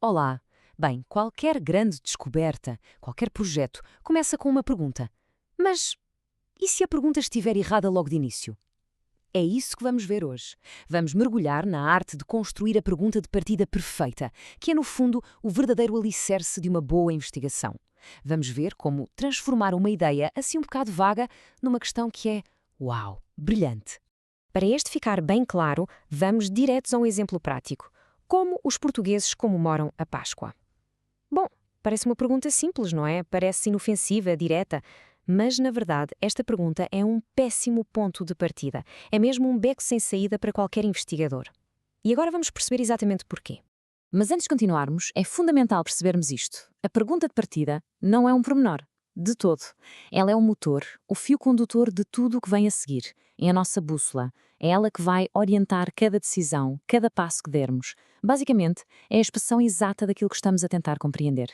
Olá! Bem, qualquer grande descoberta, qualquer projeto, começa com uma pergunta. Mas e se a pergunta estiver errada logo de início? É isso que vamos ver hoje. Vamos mergulhar na arte de construir a pergunta de partida perfeita, que é, no fundo, o verdadeiro alicerce de uma boa investigação. Vamos ver como transformar uma ideia assim um bocado vaga numa questão que é, uau, brilhante. Para este ficar bem claro, vamos diretos a um exemplo prático. Como os portugueses comemoram a Páscoa? Bom, parece uma pergunta simples, não é? Parece inofensiva, direta. Mas, na verdade, esta pergunta é um péssimo ponto de partida. É mesmo um beco sem saída para qualquer investigador. E agora vamos perceber exatamente porquê. Mas antes de continuarmos, é fundamental percebermos isto. A pergunta de partida não é um pormenor. De todo. Ela é o motor, o fio condutor de tudo o que vem a seguir. É a nossa bússola. É ela que vai orientar cada decisão, cada passo que dermos. Basicamente, é a expressão exata daquilo que estamos a tentar compreender.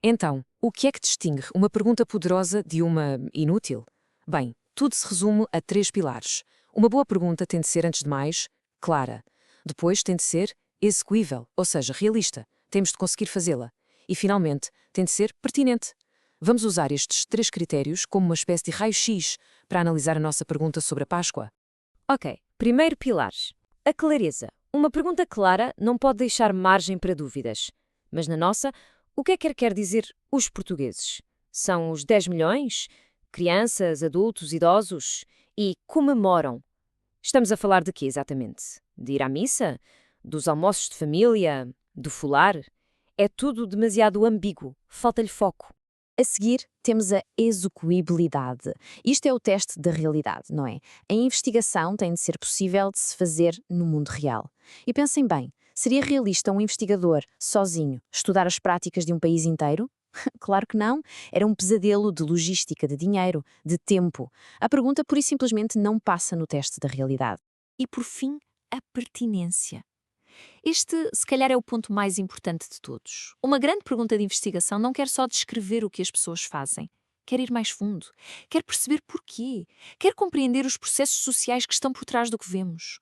Então, o que é que distingue uma pergunta poderosa de uma inútil? Bem, tudo se resume a três pilares. Uma boa pergunta tem de ser, antes de mais, clara. Depois tem de ser execuível, ou seja, realista. Temos de conseguir fazê-la. E, finalmente, tem de ser pertinente. Vamos usar estes três critérios como uma espécie de raio-x para analisar a nossa pergunta sobre a Páscoa. Ok, primeiro pilar. A clareza. Uma pergunta clara não pode deixar margem para dúvidas. Mas na nossa, o que é que quer dizer os portugueses? São os 10 milhões? Crianças, adultos, idosos? E comemoram. Estamos a falar de quê exatamente? De ir à missa? Dos almoços de família? Do fular? É tudo demasiado ambíguo. Falta-lhe foco. A seguir, temos a execuibilidade. Isto é o teste da realidade, não é? A investigação tem de ser possível de se fazer no mundo real. E pensem bem, seria realista um investigador, sozinho, estudar as práticas de um país inteiro? Claro que não. Era um pesadelo de logística, de dinheiro, de tempo. A pergunta, pura e simplesmente, não passa no teste da realidade. E, por fim, a pertinência. Este, se calhar, é o ponto mais importante de todos. Uma grande pergunta de investigação não quer só descrever o que as pessoas fazem. Quer ir mais fundo. Quer perceber porquê. Quer compreender os processos sociais que estão por trás do que vemos.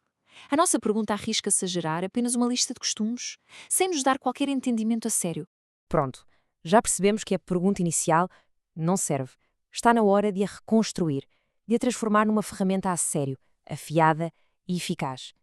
A nossa pergunta arrisca-se a gerar apenas uma lista de costumes, sem nos dar qualquer entendimento a sério. Pronto, já percebemos que a pergunta inicial não serve. Está na hora de a reconstruir, de a transformar numa ferramenta a sério, afiada e eficaz.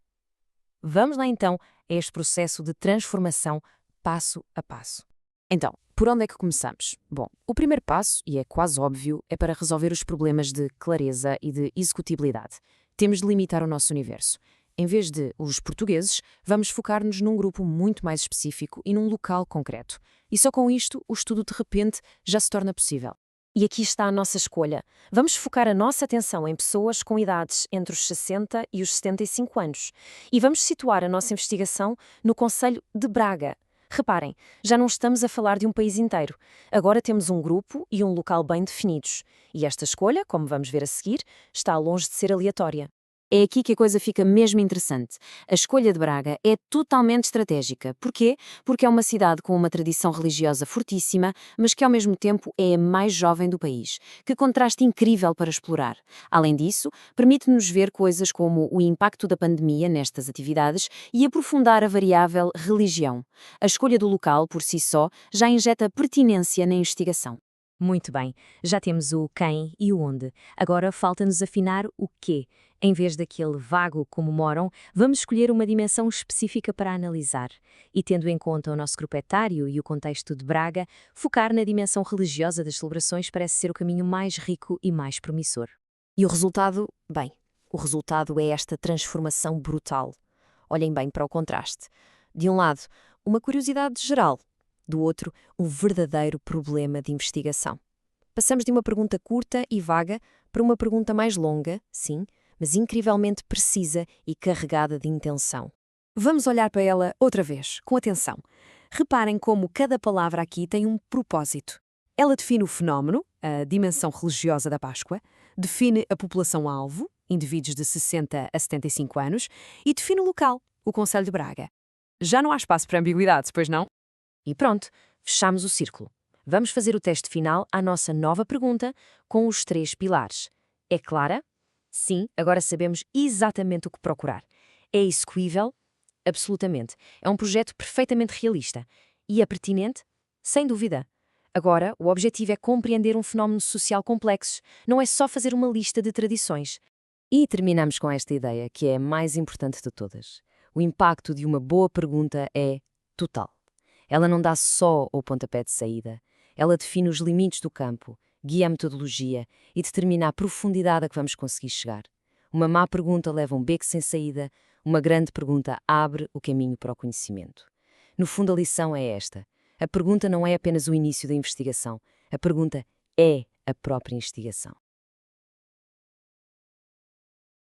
Vamos lá então a este processo de transformação passo a passo. Então, por onde é que começamos? Bom, o primeiro passo, e é quase óbvio, é para resolver os problemas de clareza e de executibilidade. Temos de limitar o nosso universo. Em vez de os portugueses, vamos focar-nos num grupo muito mais específico e num local concreto. E só com isto, o estudo de repente já se torna possível. E aqui está a nossa escolha. Vamos focar a nossa atenção em pessoas com idades entre os 60 e os 75 anos. E vamos situar a nossa investigação no concelho de Braga. Reparem, já não estamos a falar de um país inteiro. Agora temos um grupo e um local bem definidos. E esta escolha, como vamos ver a seguir, está longe de ser aleatória. É aqui que a coisa fica mesmo interessante. A escolha de Braga é totalmente estratégica. Porquê? Porque é uma cidade com uma tradição religiosa fortíssima, mas que ao mesmo tempo é a mais jovem do país. Que contraste incrível para explorar. Além disso, permite-nos ver coisas como o impacto da pandemia nestas atividades e aprofundar a variável religião. A escolha do local, por si só, já injeta pertinência na investigação. Muito bem, já temos o quem e o onde. Agora falta-nos afinar o quê. Em vez daquele vago como moram, vamos escolher uma dimensão específica para analisar. E tendo em conta o nosso grupo etário e o contexto de Braga, focar na dimensão religiosa das celebrações parece ser o caminho mais rico e mais promissor. E o resultado? Bem, o resultado é esta transformação brutal. Olhem bem para o contraste. De um lado, uma curiosidade geral. Do outro, um verdadeiro problema de investigação. Passamos de uma pergunta curta e vaga para uma pergunta mais longa, sim, mas incrivelmente precisa e carregada de intenção. Vamos olhar para ela outra vez, com atenção. Reparem como cada palavra aqui tem um propósito. Ela define o fenómeno, a dimensão religiosa da Páscoa, define a população-alvo, indivíduos de 60 a 75 anos, e define o local, o concelho de Braga. Já não há espaço para ambiguidades, pois não? E pronto, fechamos o círculo. Vamos fazer o teste final à nossa nova pergunta com os três pilares. É clara? Sim, agora sabemos exatamente o que procurar. É execuível? Absolutamente. É um projeto perfeitamente realista. E é pertinente? Sem dúvida. Agora, o objetivo é compreender um fenómeno social complexo, não é só fazer uma lista de tradições. E terminamos com esta ideia, que é a mais importante de todas. O impacto de uma boa pergunta é total. Ela não dá só o pontapé de saída, ela define os limites do campo, guia a metodologia e determina a profundidade a que vamos conseguir chegar. Uma má pergunta leva um beco sem saída, uma grande pergunta abre o caminho para o conhecimento. No fundo, a lição é esta. A pergunta não é apenas o início da investigação, a pergunta é a própria investigação.